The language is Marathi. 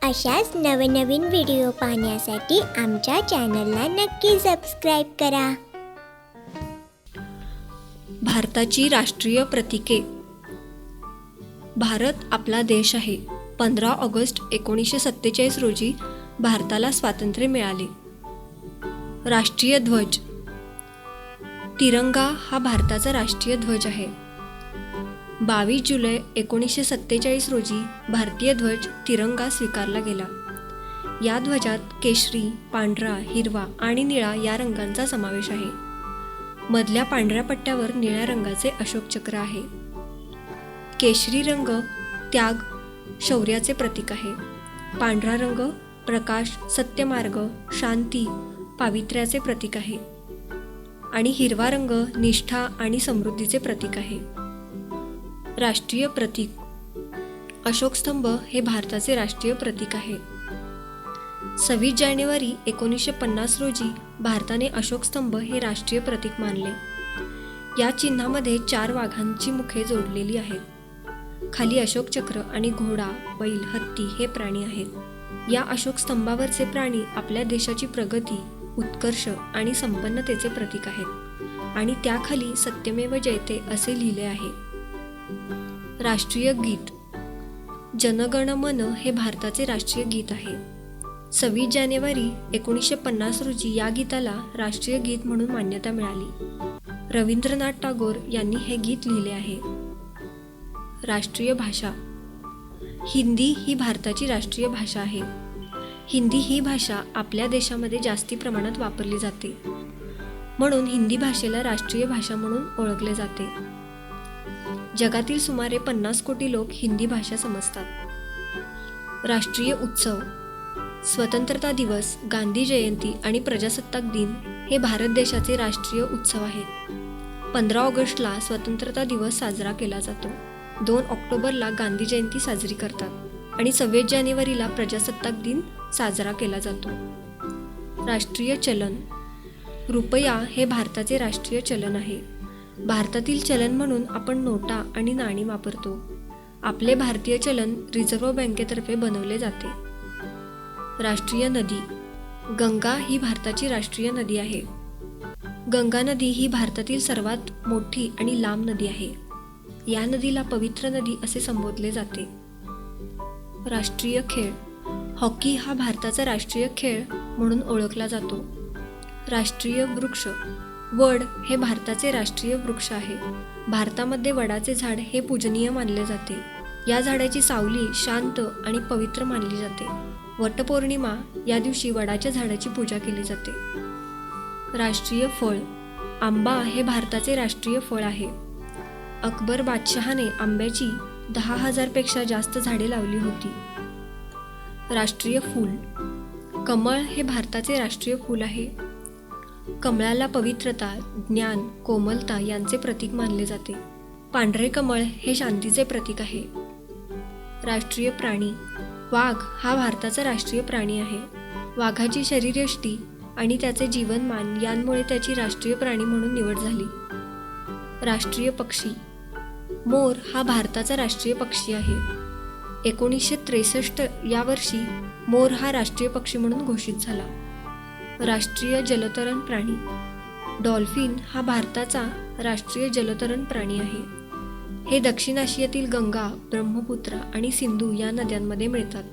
अशाच नवनवीन व्हिडिओ पाहण्यासाठी आमच्या चॅनलला नक्की सबस्क्राईब करा. भारताची राष्ट्रीय प्रतीके. भारत आपला देश आहे. 15 ऑगस्ट 1947 रोजी भारताला स्वातंत्र्य मिळाले. राष्ट्रीय ध्वज. तिरंगा हा भारताचा राष्ट्रीय ध्वज आहे. 22 जुलै 1947 रोजी भारतीय ध्वज तिरंगा स्वीकारला गेला. या ध्वजात केशरी, पांढरा, हिरवा आणि निळा या रंगांचा समावेश आहे. मधल्या पांढऱ्या पट्ट्यावर निळ्या रंगाचे अशोक चक्र आहे. केशरी रंग त्याग, शौर्याचे प्रतीक आहे. पांढरा रंग प्रकाश, सत्यमार्ग, शांती, पावित्र्याचे प्रतीक आहे. आणि हिरवा रंग निष्ठा आणि समृद्धीचे प्रतीक आहे. राष्ट्रीय प्रतीक. अशोक स्तंभ हे भारताचे राष्ट्रीय प्रतीक आहे. 26 जानेवारी 1950 रोजी भारताने अशोक स्तंभ हे राष्ट्रीय प्रतीक मानले. या चिन्हामध्ये 4 वाघांची मुखे जोडलेली आहेत. खाली अशोक चक्र आणि घोडा, बैल, हत्ती हे प्राणी आहेत. या अशोक स्तंभावरचे प्राणी आपल्या देशाची प्रगती, उत्कर्ष आणि संपन्नतेचे प्रतीक आहेत. आणि त्याखाली सत्यमेव जयते असे लिहिले आहे. राष्ट्रीय गीत. जन गण मन हे भारताचे राष्ट्रीय गीत आहे. 26 जानेवारी 1950 रोजी या गीताला राष्ट्रीय गीत म्हणून मान्यता मिळाली. रवींद्रनाथ टागोर यांनी हे गीत लिहिले आहे. राष्ट्रीय भाषा. हिंदी ही भारताची राष्ट्रीय भाषा आहे. हिंदी ही भाषा आपल्या देशामध्ये जास्ती प्रमाणात वापरली जाते, म्हणून हिंदी भाषेला राष्ट्रीय भाषा म्हणून ओळखले जाते. जगातील सुमारे 50 कोटी लोक हिंदी भाषा समजतात. राष्ट्रीय उत्सव. स्वतंत्रता दिवस, गांधी जयंती आणि प्रजासत्ताक दिन हे भारत देशाचे राष्ट्रीय उत्सव आहेत. 15 ऑगस्टला स्वतंत्रता दिवस साजरा केला जातो. 2 ऑक्टोबरला गांधी जयंती साजरी करतात आणि 26 जानेवारीला प्रजासत्ताक दिन साजरा केला जातो. राष्ट्रीय चलन. रुपया हे भारताचे राष्ट्रीय चलन आहे. भारतातील चलन म्हणून आपण नोटा आणि नाणी वापरतो. आपले भारतीय चलन रिझर्व्ह बँकेतर्फे बनवले जाते. राष्ट्रीय नदी. गंगा ही भारताची राष्ट्रीय नदी आहे. गंगा नदी ही भारतातील सर्वात मोठी आणि लांब नदी आहे. या नदीला पवित्र नदी असे संबोधले जाते. राष्ट्रीय खेळ. हॉकी हा भारताचा राष्ट्रीय खेळ म्हणून ओळखला जातो. राष्ट्रीय वृक्ष. वड हे भारताचे राष्ट्रीय वृक्ष आहे. भारतामध्ये वडाचे झाड हे पूजनीय मानले जाते. या झाडाची सावली शांत आणि पवित्र मानली जाते. वटपौर्णिमा या दिवशी वडाच्या झाडाची पूजा केली जाते. राष्ट्रीय फळ. आंबा हे भारताचे राष्ट्रीय फळ आहे. अकबर बादशहाने आंब्याची 10,000 पेक्षा जास्त झाडे लावली होती. राष्ट्रीय फूल. कमळ हे भारताचे राष्ट्रीय फूल आहे. कमळाला पवित्रता, ज्ञान, कोमलता यांचे प्रतीक मानले जाते. पांढरे कमळ हे शांतीचे प्रतीक आहे. राष्ट्रीय प्राणी. वाघ हा भारताचा राष्ट्रीय प्राणी आहे. वाघाची शरीरयष्टी आणि त्याचे जीवनमान यांमुळे त्याची राष्ट्रीय प्राणी म्हणून निवड झाली. राष्ट्रीय पक्षी. मोर हा भारताचा राष्ट्रीय पक्षी आहे. 1963 या वर्षी मोर हा राष्ट्रीय पक्षी म्हणून घोषित झाला. राष्ट्रीय जलतरण प्राणी. डॉल्फिन हा भारताचा राष्ट्रीय जलतरण प्राणी आहे. हे दक्षिण आशियातील गंगा, ब्रह्मपुत्रा आणि सिंधू या नद्यांमध्ये मिळतात.